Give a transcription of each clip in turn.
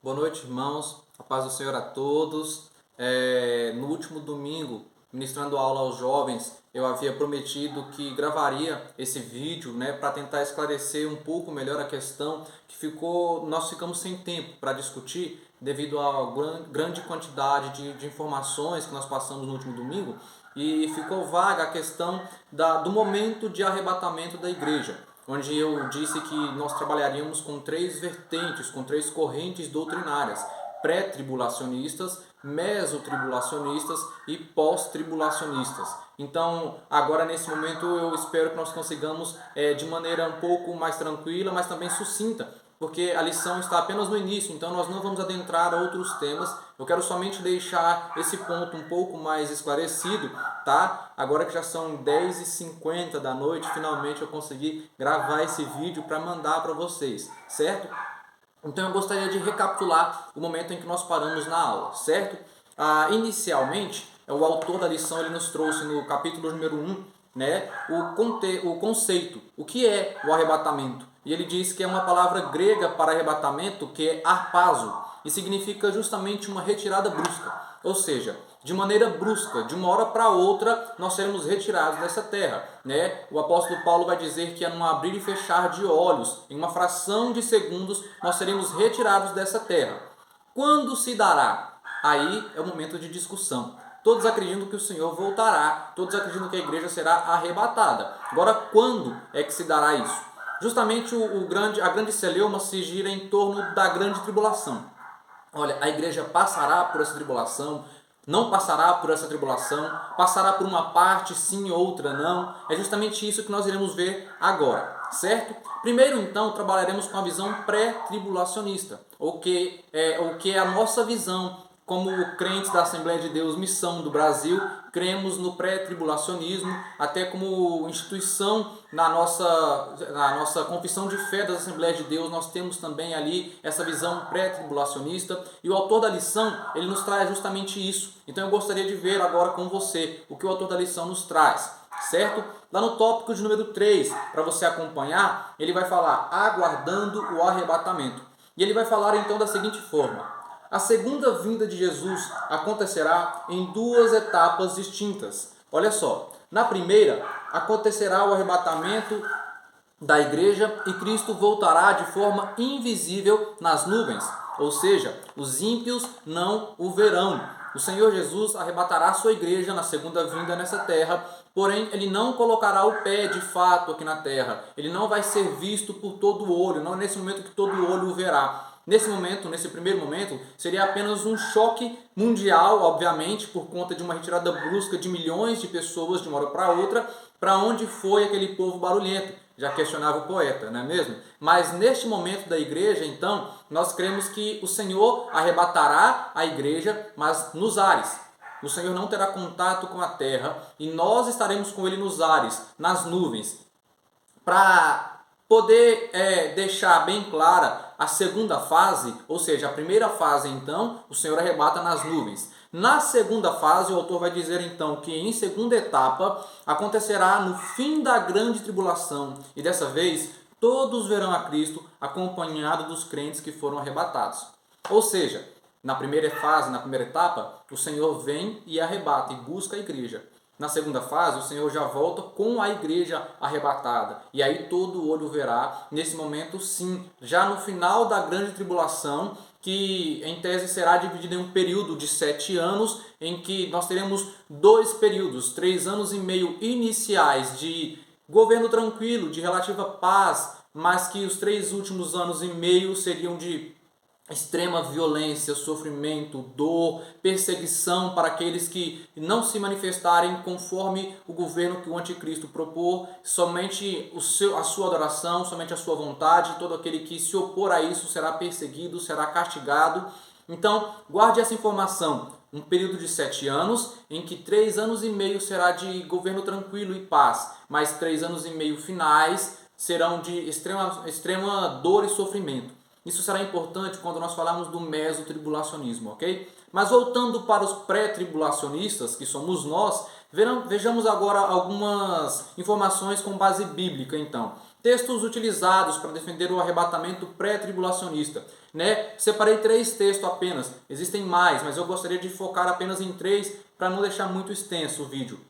Boa noite, irmãos. A paz do Senhor a todos. No último domingo, ministrando aula aos jovens, eu havia prometido que gravaria esse vídeo, para tentar esclarecer um pouco melhor a questão que nós ficamos sem tempo para discutir devido à grande quantidade de informações que nós passamos no último domingo, e ficou vaga a questão do momento de arrebatamento da igreja, onde eu disse que nós trabalharíamos com três vertentes, com três correntes doutrinárias: pré-tribulacionistas, mesotribulacionistas e pós-tribulacionistas. Então, agora nesse momento eu espero que nós consigamos, de maneira um pouco mais tranquila, mas também sucinta, porque a lição está apenas no início, então nós não vamos adentrar a outros temas. Eu quero somente deixar esse ponto um pouco mais esclarecido, tá? Agora que já são 10h50 da noite, finalmente eu consegui gravar esse vídeo para mandar para vocês, certo? Então eu gostaria de recapitular o momento em que nós paramos na aula, certo? Inicialmente, o autor da lição ele nos trouxe no capítulo número 1, o conceito, o que é o arrebatamento. E ele diz que é uma palavra grega para arrebatamento que é harpazo, e significa justamente uma retirada brusca. Ou seja, de maneira brusca, de uma hora para outra, nós seremos retirados dessa terra. O apóstolo Paulo vai dizer que é num abrir e fechar de olhos, em uma fração de segundos, nós seremos retirados dessa terra. Quando se dará? Aí é o momento de discussão. Todos acreditam que o Senhor voltará, todos acreditam que a igreja será arrebatada. Agora, quando é que se dará isso? Justamente a grande celeuma se gira em torno da grande tribulação. Olha, a igreja passará por essa tribulação, não passará por essa tribulação, passará por uma parte sim, outra não. É justamente isso que nós iremos ver agora, certo? Primeiro, então, trabalharemos com a visão pré-tribulacionista, o que é a nossa visão. Como crentes da Assembleia de Deus Missão do Brasil, cremos no pré-tribulacionismo, até como instituição na nossa confissão de fé das Assembleias de Deus, nós temos também ali essa visão pré-tribulacionista, e o autor da lição, ele nos traz justamente isso. Então eu gostaria de ver agora com você o que o autor da lição nos traz, certo? Lá no tópico de número 3, para você acompanhar, ele vai falar aguardando o arrebatamento. E ele vai falar então da seguinte forma: a segunda vinda de Jesus acontecerá em duas etapas distintas. Olha só, na primeira acontecerá o arrebatamento da igreja e Cristo voltará de forma invisível nas nuvens, ou seja, os ímpios não o verão. O Senhor Jesus arrebatará a sua igreja na segunda vinda nessa terra, porém ele não colocará o pé de fato aqui na terra. Ele não vai ser visto por todo o olho, não é nesse momento que todo olho o verá. Nesse primeiro momento, seria apenas um choque mundial, obviamente, por conta de uma retirada brusca de milhões de pessoas de uma hora para outra. Para onde foi aquele povo barulhento? Já questionava o poeta, não é mesmo? Mas neste momento da igreja, então, nós cremos que o Senhor arrebatará a igreja, mas nos ares. O Senhor não terá contato com a terra e nós estaremos com Ele nos ares, nas nuvens. Para poder deixar bem clara a segunda fase, ou seja, a primeira fase, então, o Senhor arrebata nas nuvens. Na segunda fase, o autor vai dizer então que em segunda etapa acontecerá no fim da grande tribulação, e dessa vez todos verão a Cristo acompanhado dos crentes que foram arrebatados. Ou seja, na primeira fase, na primeira etapa, o Senhor vem e arrebata e busca a igreja. Na segunda fase, o Senhor já volta com a igreja arrebatada. E aí todo olho verá, nesse momento sim, já no final da grande tribulação, que em tese será dividida em um período de 7 anos, em que nós teremos 2 períodos, 3 anos e meio iniciais de governo tranquilo, de relativa paz, mas que os 3 últimos anos e meio seriam de extrema violência, sofrimento, dor, perseguição para aqueles que não se manifestarem conforme o governo que o anticristo propor, somente a sua adoração, somente a sua vontade. Todo aquele que se opor a isso será perseguido, será castigado. Então, guarde essa informação: um período de 7 anos, em que 3 anos e meio será de governo tranquilo e paz, mas 3 anos e meio finais serão de extrema dor e sofrimento. Isso será importante quando nós falarmos do mesotribulacionismo, ok? Mas voltando para os pré-tribulacionistas, que somos nós, vejamos agora algumas informações com base bíblica, então. textos utilizados para defender o arrebatamento pré-tribulacionista. Separei 3 textos apenas, existem mais, mas eu gostaria de focar apenas em 3 para não deixar muito extenso o vídeo.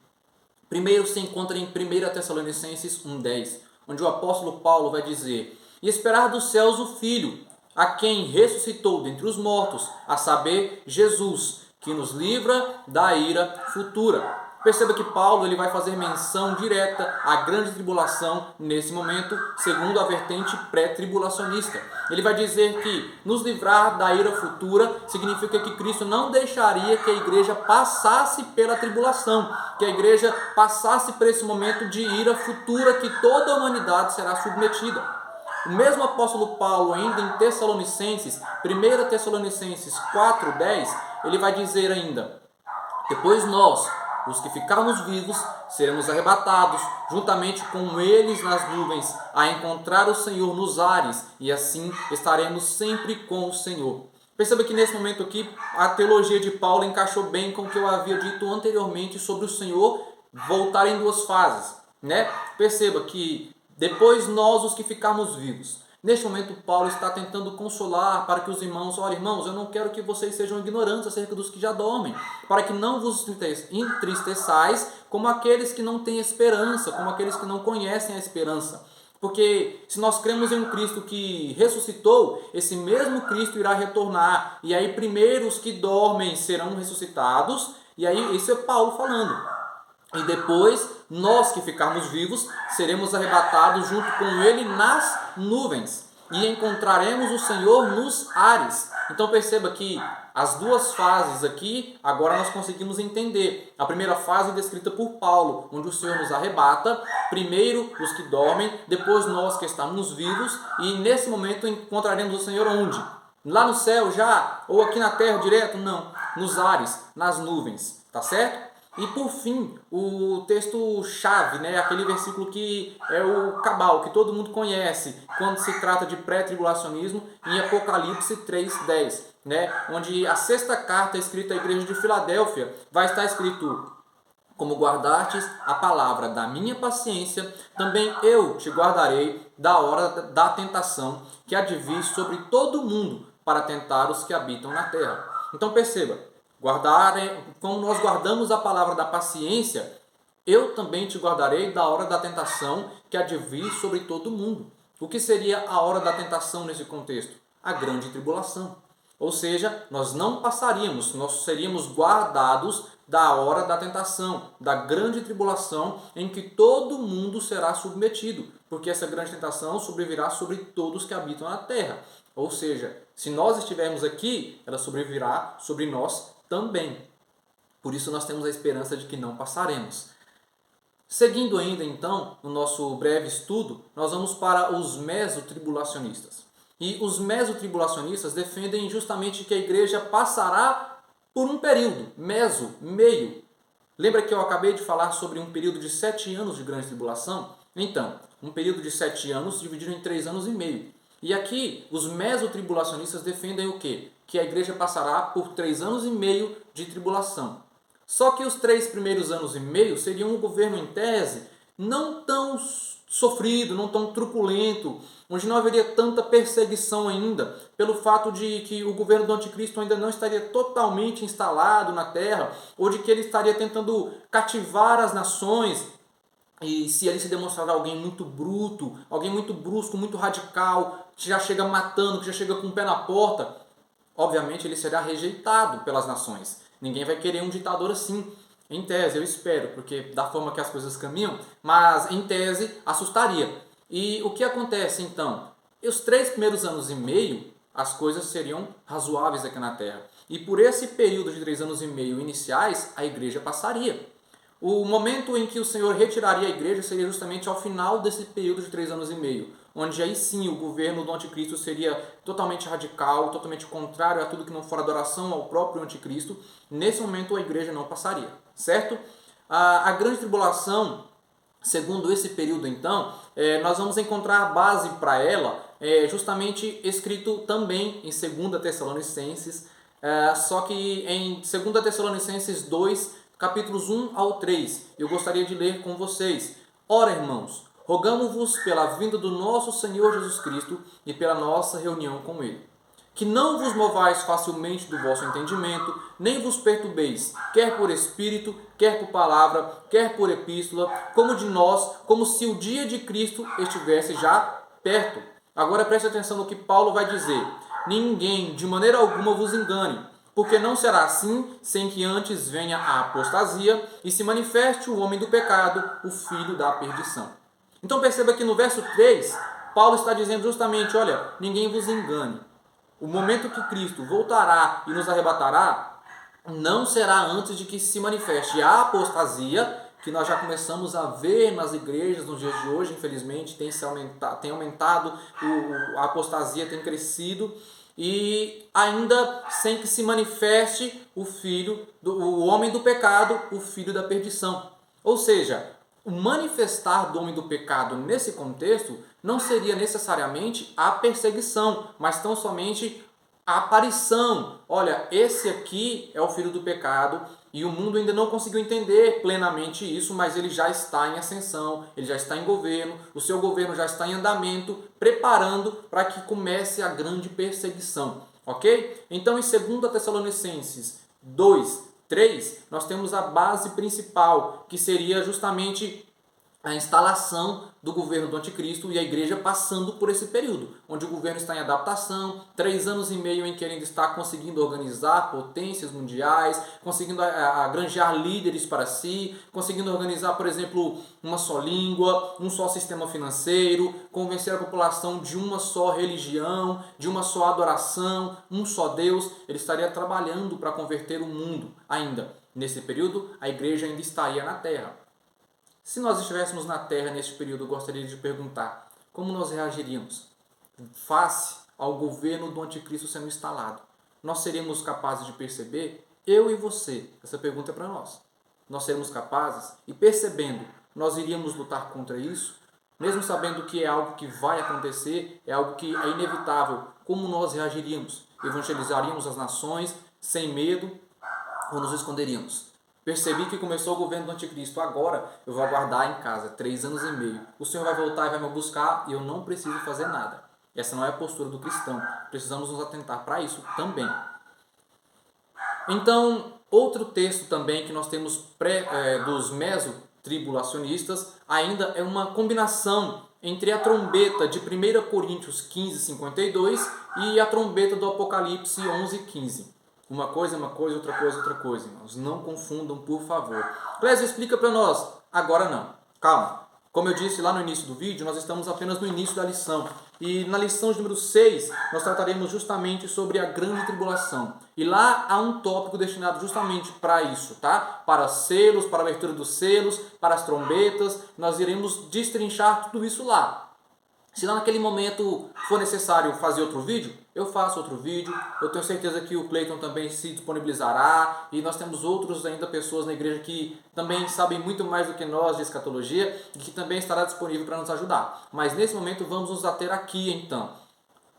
Primeiro se encontra em 1 Tessalonicenses 1,10, onde o apóstolo Paulo vai dizer: e esperar dos céus o Filho, a quem ressuscitou dentre os mortos, a saber, Jesus, que nos livra da ira futura. Perceba que Paulo ele vai fazer menção direta à grande tribulação nesse momento, segundo a vertente pré-tribulacionista. Ele vai dizer que nos livrar da ira futura significa que Cristo não deixaria que a igreja passasse pela tribulação, que a igreja passasse por esse momento de ira futura que toda a humanidade será submetida. O mesmo apóstolo Paulo, ainda em Tessalonicenses, 1 Tessalonicenses 4,10, ele vai dizer ainda: depois nós, os que ficarmos vivos, seremos arrebatados, juntamente com eles nas nuvens, a encontrar o Senhor nos ares, e assim estaremos sempre com o Senhor. Perceba que nesse momento aqui, a teologia de Paulo encaixou bem com o que eu havia dito anteriormente sobre o Senhor voltar em 2 fases. Perceba que depois nós, os que ficarmos vivos. Neste momento, Paulo está tentando consolar para que os irmãos, olha irmãos, eu não quero que vocês sejam ignorantes acerca dos que já dormem, para que não vos entristeçais como aqueles que não têm esperança, como aqueles que não conhecem a esperança. Porque se nós cremos em um Cristo que ressuscitou, esse mesmo Cristo irá retornar, e aí primeiro os que dormem serão ressuscitados, e aí isso é Paulo falando. E depois, nós que ficarmos vivos, seremos arrebatados junto com ele nas nuvens. E encontraremos o Senhor nos ares. Então perceba que as 2 fases aqui, agora nós conseguimos entender. A primeira fase descrita por Paulo, onde o Senhor nos arrebata. Primeiro os que dormem, depois nós que estamos vivos. E nesse momento encontraremos o Senhor onde? Lá no céu já? Ou aqui na terra direto? Não. Nos ares, nas nuvens. Tá certo? E por fim, o texto-chave, aquele versículo que é o cabal, que todo mundo conhece, quando se trata de pré-tribulacionismo, em Apocalipse 3,10, onde a 6ª carta escrita à igreja de Filadélfia vai estar escrito: como guardastes a palavra da minha paciência, também eu te guardarei da hora da tentação, que há de vir sobre todo mundo, para tentar os que habitam na terra. Então perceba, como nós guardamos a palavra da paciência, eu também te guardarei da hora da tentação que há de vir sobre todo mundo. O que seria a hora da tentação nesse contexto? A grande tribulação. Ou seja, nós não passaríamos, nós seríamos guardados da hora da tentação, da grande tribulação em que todo mundo será submetido, porque essa grande tentação sobrevirá sobre todos que habitam na terra. Ou seja, se nós estivermos aqui, ela sobrevirá sobre nós também. Por isso nós temos a esperança de que não passaremos. Seguindo ainda então, no nosso breve estudo, nós vamos para os mesotribulacionistas. E os mesotribulacionistas defendem justamente que a igreja passará por um período, meio. Lembra que eu acabei de falar sobre um período de 7 anos de grande tribulação? Então, um período de 7 anos dividido em 3 anos e meio. E aqui, os mesotribulacionistas defendem o quê? Que a igreja passará por 3 anos e meio de tribulação. Só que os 3 primeiros anos e meio seriam um governo, em tese, não tão sofrido, não tão truculento, onde não haveria tanta perseguição ainda, pelo fato de que o governo do anticristo ainda não estaria totalmente instalado na terra, ou de que ele estaria tentando cativar as nações. E se ali se demonstrar alguém muito bruto, alguém muito brusco, muito radical, que já chega matando, que já chega com o pé na porta, obviamente ele será rejeitado pelas nações. Ninguém vai querer um ditador assim. Em tese, eu espero, porque da forma que as coisas caminham, mas em tese assustaria. E o que acontece então? Os 3 primeiros anos e meio, as coisas seriam razoáveis aqui na terra. E por esse período de 3 anos e meio iniciais, a igreja passaria. O momento em que o Senhor retiraria a igreja seria justamente ao final desse período de 3 anos e meio, onde aí sim o governo do anticristo seria totalmente radical, totalmente contrário a tudo que não for adoração ao próprio anticristo. Nesse momento a igreja não passaria, certo? A grande tribulação, segundo esse período então, nós vamos encontrar a base para ela, justamente escrito também em 2 Tessalonicenses, só que em 2 Tessalonicenses 2, capítulos 1 ao 3, eu gostaria de ler com vocês. Ora, irmãos, rogamo-vos pela vinda do nosso Senhor Jesus Cristo e pela nossa reunião com Ele. Que não vos movais facilmente do vosso entendimento, nem vos perturbeis, quer por espírito, quer por palavra, quer por epístola, como se o dia de Cristo estivesse já perto. Agora preste atenção no que Paulo vai dizer. Ninguém, de maneira alguma, vos engane, porque não será assim, sem que antes venha a apostasia e se manifeste o homem do pecado, o filho da perdição. Então perceba que no verso 3, Paulo está dizendo justamente, olha, ninguém vos engane. O momento que Cristo voltará e nos arrebatará não será antes de que se manifeste a apostasia, que nós já começamos a ver nas igrejas nos dias de hoje, infelizmente, tem aumentado, a apostasia tem crescido, e ainda sem que se manifeste o homem do pecado, o filho da perdição. Ou seja, o manifestar do homem do pecado nesse contexto não seria necessariamente a perseguição, mas tão somente a aparição. Olha, esse aqui é o filho do pecado e o mundo ainda não conseguiu entender plenamente isso, mas ele já está em ascensão, ele já está em governo, o seu governo já está em andamento, preparando para que comece a grande perseguição. Ok? Então, em 2 Tessalonicenses 2:3, nós temos a base principal, que seria justamente a instalação do governo do anticristo e a igreja passando por esse período, onde o governo está em adaptação, 3 anos e meio em que ele ainda está conseguindo organizar potências mundiais, conseguindo granjear líderes para si, conseguindo organizar, por exemplo, uma só língua, um só sistema financeiro, convencer a população de uma só religião, de uma só adoração, um só Deus. Ele estaria trabalhando para converter o mundo ainda. Nesse período, a igreja ainda estaria na terra. Se nós estivéssemos na Terra neste período, eu gostaria de perguntar como nós reagiríamos face ao governo do anticristo sendo instalado. Nós seríamos capazes de perceber? Eu e você, essa pergunta é para nós. Nós seremos capazes e percebendo, nós iríamos lutar contra isso? Mesmo sabendo que é algo que vai acontecer, é algo que é inevitável, como nós reagiríamos? Evangelizaríamos as nações sem medo ou nos esconderíamos? Percebi que começou o governo do anticristo. Agora eu vou aguardar em casa 3 anos e meio. O Senhor vai voltar e vai me buscar e eu não preciso fazer nada. Essa não é a postura do cristão. Precisamos nos atentar para isso também. Então, outro texto também que nós temos dos mesotribulacionistas ainda é uma combinação entre a trombeta de 1 Coríntios 15:52 e a trombeta do Apocalipse 11:15. Uma coisa é uma coisa, outra coisa é outra coisa, irmãos. Não confundam, por favor. Clésio, explica para nós. Agora não. Calma. Como eu disse lá no início do vídeo, nós estamos apenas no início da lição. E na lição de número 6, nós trataremos justamente sobre a grande tribulação. E lá há um tópico destinado justamente para isso, tá? Para selos, para a abertura dos selos, para as trombetas. Nós iremos destrinchar tudo isso lá. Se lá naquele momento for necessário fazer outro vídeo, eu faço outro vídeo. Eu tenho certeza que o Cleiton também se disponibilizará. E nós temos outros ainda pessoas na igreja que também sabem muito mais do que nós de escatologia e que também estará disponível para nos ajudar. Mas nesse momento vamos nos ater aqui então.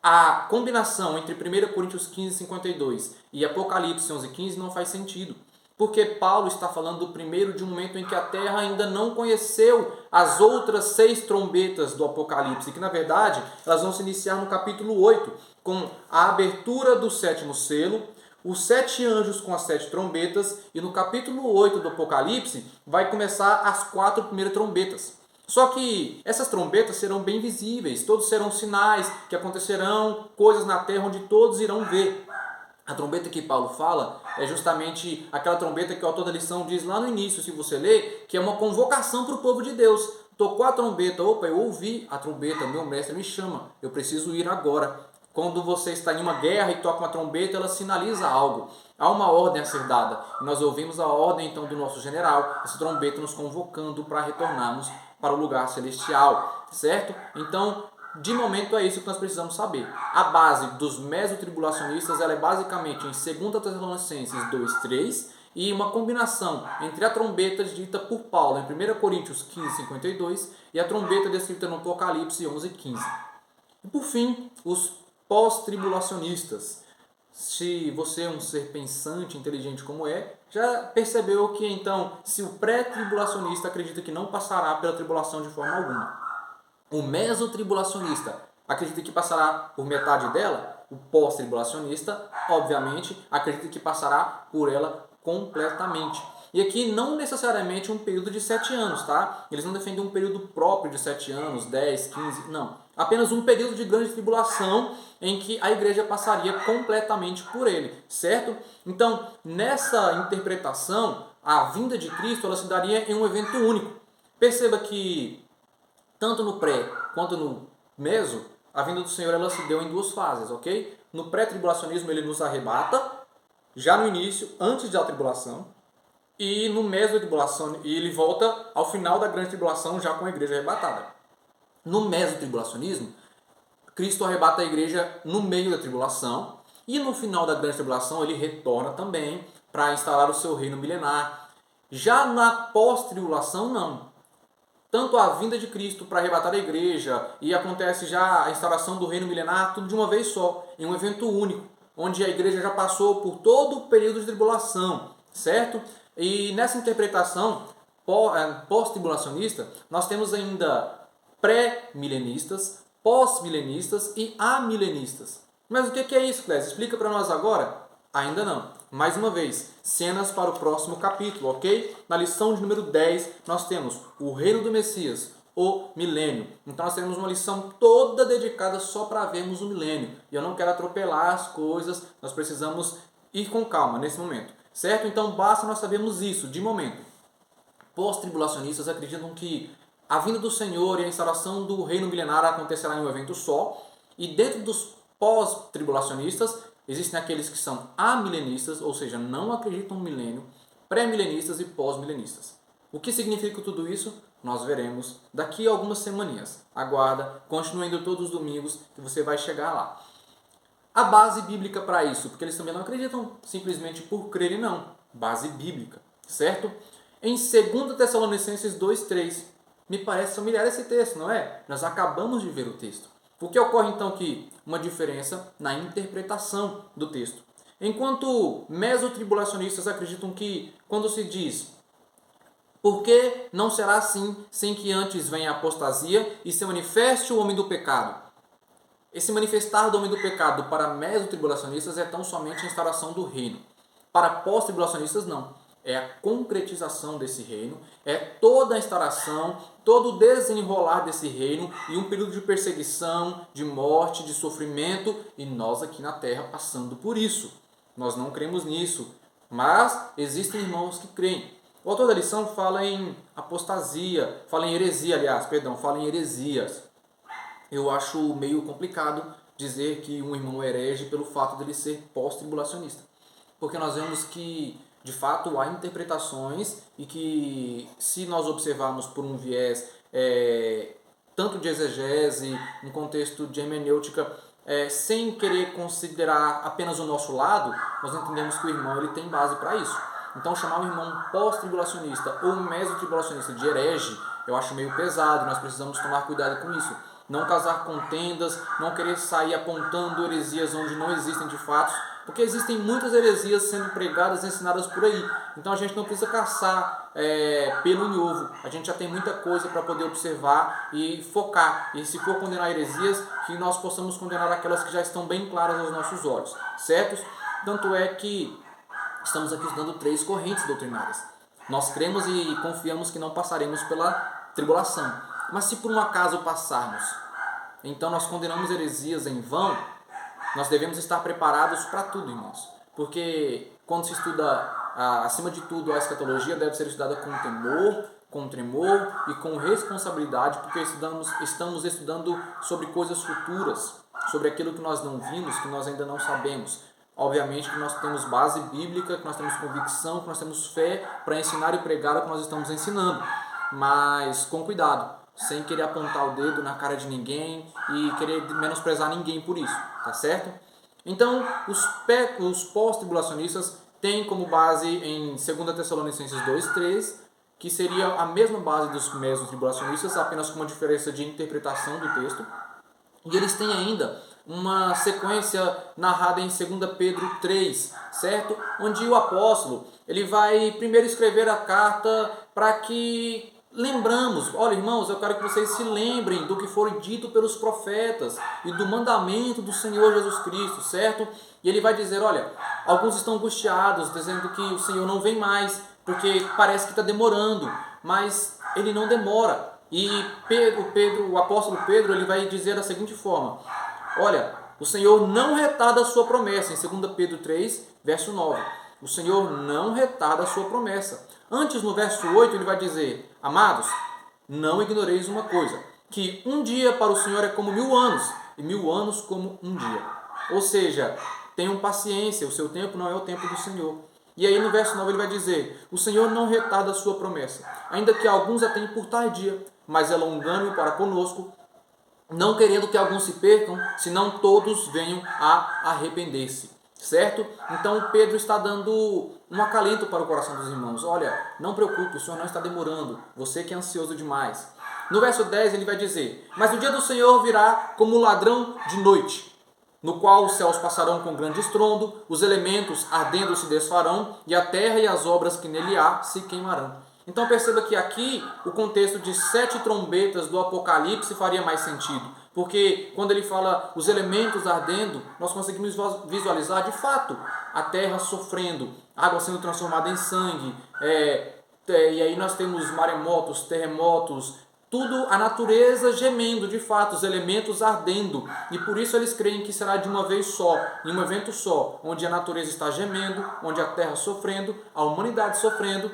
A combinação entre 1 Coríntios 15:52 e Apocalipse 11:15 não faz sentido. Porque Paulo está falando primeiro de um momento em que a terra ainda não conheceu as outras 6 trombetas do Apocalipse, que na verdade elas vão se iniciar no capítulo 8, com a abertura do 7º selo, os 7 anjos com as 7 trombetas, e no capítulo 8 do Apocalipse vai começar as 4 primeiras trombetas. Só que essas trombetas serão bem visíveis, todos serão sinais que acontecerão, coisas na terra onde todos irão ver. A trombeta que Paulo fala é justamente aquela trombeta que o autor da lição diz lá no início, se você ler, que é uma convocação para o povo de Deus. Tocou a trombeta, opa, eu ouvi a trombeta, meu mestre me chama, eu preciso ir agora. Quando você está em uma guerra e toca uma trombeta, ela sinaliza algo. Há uma ordem a ser dada. E nós ouvimos a ordem então do nosso general, essa trombeta nos convocando para retornarmos para o lugar celestial, certo? Então, de momento é isso que nós precisamos saber. A base dos mesotribulacionistas ela é basicamente em 2 Tessalonicenses 2:3 e uma combinação entre a trombeta dita por Paulo em 1 Coríntios 15:52 e a trombeta descrita no Apocalipse 11:15. E por fim, os pós-tribulacionistas. Se você é um ser pensante, inteligente como já percebeu que então, se o pré-tribulacionista acredita que não passará pela tribulação de forma alguma. O mesotribulacionista acredita que passará por metade dela. O pós-tribulacionista, obviamente, acredita que passará por ela completamente. E aqui não necessariamente um período de 7 anos, tá? Eles não defendem um período próprio de 7 anos, 10, 15, não. Apenas um período de grande tribulação em que a igreja passaria completamente por ele, certo? Então, nessa interpretação, a vinda de Cristo ela se daria em um evento único. Perceba que tanto no pré quanto no meso, a vinda do Senhor ela se deu em duas fases, ok? No pré-tribulacionismo ele nos arrebata, já no início, antes da tribulação, e no meso-tribulação, e ele volta ao final da grande tribulação já com a igreja arrebatada. No meso-tribulacionismo, Cristo arrebata a igreja no meio da tribulação, e no final da grande tribulação ele retorna também para instalar o seu reino milenar. Já na pós-tribulação, não. Tanto a vinda de Cristo para arrebatar a igreja e acontece já a instauração do reino milenar, tudo de uma vez só, em um evento único, onde a igreja já passou por todo o período de tribulação, certo? E nessa interpretação pós-tribulacionista, nós temos ainda pré-milenistas, pós-milenistas e amilenistas. Mas o que é isso, Clésia? Explica para nós agora. Ainda não. Mais uma vez, cenas para o próximo capítulo, ok? Na lição de número 10, nós temos o reino do Messias, o milênio. Então nós temos uma lição toda dedicada só para vermos o milênio. E eu não quero atropelar as coisas, nós precisamos ir com calma nesse momento, certo? Então basta nós sabermos isso de momento. Pós-tribulacionistas acreditam que a vinda do Senhor e a instalação do reino milenar acontecerá em um evento só. E dentro dos pós-tribulacionistas, existem aqueles que são amilenistas, ou seja, não acreditam no milênio, pré-milenistas e pós-milenistas. O que significa tudo isso? Nós veremos daqui a algumas semaninhas. Aguarda, continue indo todos os domingos que você vai chegar lá. A base bíblica para isso, porque eles também não acreditam simplesmente por crerem, não. Base bíblica, certo? Em 2 Tessalonicenses 2,3, me parece familiar esse texto, não é? Nós acabamos de ver o texto. O que ocorre então aqui? Uma diferença na interpretação do texto. Enquanto mesotribulacionistas acreditam que, quando se diz por que não será assim sem que antes venha a apostasia e se manifeste o homem do pecado? Esse manifestar do homem do pecado para mesotribulacionistas é tão somente a instauração do reino. Para pós-tribulacionistas, não. É a concretização desse reino, é toda a instauração, todo o desenrolar desse reino e um período de perseguição, de morte, de sofrimento, e nós aqui na terra passando por isso. Nós não cremos nisso, mas existem irmãos que creem. O autor da lição fala em apostasia, fala em heresia, fala em heresias. Eu acho meio complicado dizer que um irmão herege pelo fato dele ser pós-tribulacionista. Porque nós vemos que, de fato, há interpretações e que, se nós observarmos por um viés tanto de exegese, um contexto de hermenêutica, sem querer considerar apenas o nosso lado, nós entendemos que o irmão ele tem base para isso. Então, chamar o irmão pós-tribulacionista ou mesotribulacionista de herege, eu acho meio pesado, nós precisamos tomar cuidado com isso. Não casar contendas, não querer sair apontando heresias onde não existem de fato, porque existem muitas heresias sendo pregadas e ensinadas por aí. Então a gente não precisa caçar pelo em ovo, a gente já tem muita coisa para poder observar e focar. E se for condenar heresias, que nós possamos condenar aquelas que já estão bem claras aos nossos olhos, certo? Tanto é que estamos aqui estudando 3 correntes doutrinárias. Nós cremos e confiamos que não passaremos pela tribulação. Mas se por um acaso passarmos, então nós condenamos heresias em vão, nós devemos estar preparados para tudo, irmãos. Porque quando se estuda, acima de tudo, a escatologia deve ser estudada com temor, com tremor e com responsabilidade, porque estamos estudando sobre coisas futuras, sobre aquilo que nós não vimos, que nós ainda não sabemos. Obviamente que nós temos base bíblica, que nós temos convicção, que nós temos fé para ensinar e pregar o que nós estamos ensinando. Mas com cuidado, sem querer apontar o dedo na cara de ninguém e querer menosprezar ninguém por isso, tá certo? Então, os pós-tribulacionistas têm como base em 2 Tessalonicenses 2,3, que seria a mesma base dos mesotribulacionistas, apenas com uma diferença de interpretação do texto. E eles têm ainda uma sequência narrada em 2 Pedro 3, certo? Onde o apóstolo ele vai primeiro escrever a carta para que lembramos, olha irmãos, eu quero que vocês se lembrem do que foi dito pelos profetas e do mandamento do Senhor Jesus Cristo, certo? E ele vai dizer, olha, alguns estão angustiados, dizendo que o Senhor não vem mais, porque parece que está demorando, mas ele não demora. E o apóstolo Pedro, ele vai dizer da seguinte forma, olha, o Senhor não retarda a sua promessa, em 2 Pedro 3, verso 9. O Senhor não retarda a sua promessa. Antes, no verso 8, ele vai dizer, amados, não ignoreis uma coisa, que um dia para o Senhor é como 1000 anos, e 1000 anos como um dia. Ou seja, tenham paciência, o seu tempo não é o tempo do Senhor. E aí no verso 9 ele vai dizer, o Senhor não retarda a sua promessa, ainda que alguns a tenham por tardia, mas é longânimo para conosco, não querendo que alguns se percam, senão todos venham a arrepender-se. Certo? Então Pedro está dando um acalento para o coração dos irmãos. Olha, não preocupe, o Senhor não está demorando, você que é ansioso demais. No verso 10 ele vai dizer, mas o dia do Senhor virá como ladrão de noite, no qual os céus passarão com grande estrondo, os elementos ardendo se desfarão, e a terra e as obras que nele há se queimarão. Então perceba que aqui o contexto de 7 trombetas do Apocalipse faria mais sentido. Porque quando ele fala os elementos ardendo, nós conseguimos visualizar de fato a terra sofrendo, água sendo transformada em sangue, e aí nós temos maremotos, terremotos, tudo a natureza gemendo, de fato, os elementos ardendo. E por isso eles creem que será de uma vez só, em um evento só, onde a natureza está gemendo, onde a terra sofrendo, a humanidade sofrendo.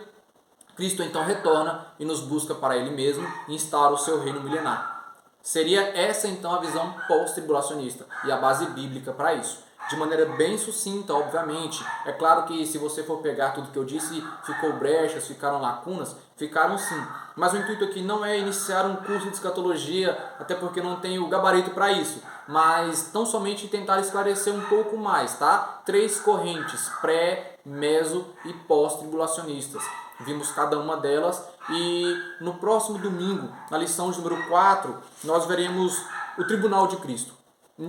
Cristo então retorna e nos busca para Ele mesmo e instaura o seu reino milenar. Seria essa então a visão pós-tribulacionista e a base bíblica para isso. De maneira bem sucinta, obviamente. É claro que se você for pegar tudo que eu disse, ficou brechas, ficaram lacunas, ficaram sim. Mas o intuito aqui não é iniciar um curso de escatologia, até porque não tenho gabarito para isso. Mas tão somente tentar esclarecer um pouco mais, tá? 3 correntes, pré, meso e pós-tribulacionistas. Vimos cada uma delas e no próximo domingo, na lição de número 4, nós veremos o Tribunal de Cristo.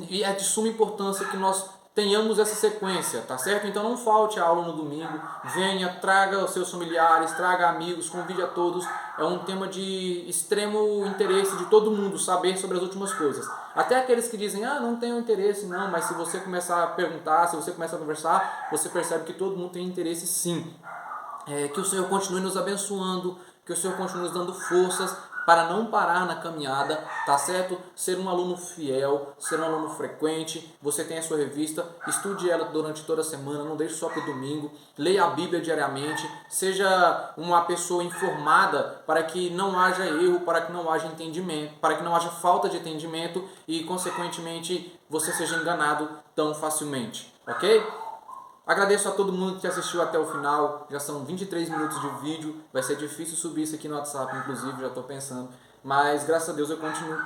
E é de suma importância que nós tenhamos essa sequência, tá certo? Então não falte a aula no domingo, venha, traga os seus familiares, traga amigos, convide a todos. É um tema de extremo interesse de todo mundo saber sobre as últimas coisas. Até aqueles que dizem, não tenho interesse não, mas se você começar a perguntar, se você começar a conversar, você percebe que todo mundo tem interesse sim. Que o Senhor continue nos abençoando, que o Senhor continue nos dando forças para não parar na caminhada, tá certo? Ser um aluno fiel, ser um aluno frequente, você tem a sua revista, estude ela durante toda a semana, não deixe só para o domingo, leia a Bíblia diariamente, seja uma pessoa informada para que não haja erro, para que não haja entendimento, para que não haja falta de entendimento e, consequentemente, você seja enganado tão facilmente, ok? Agradeço a todo mundo que assistiu até o final, já são 23 minutos de vídeo, vai ser difícil subir isso aqui no WhatsApp, inclusive, já estou pensando, mas graças a Deus eu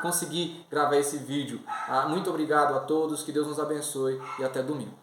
consegui gravar esse vídeo. Muito obrigado a todos, que Deus nos abençoe e até domingo.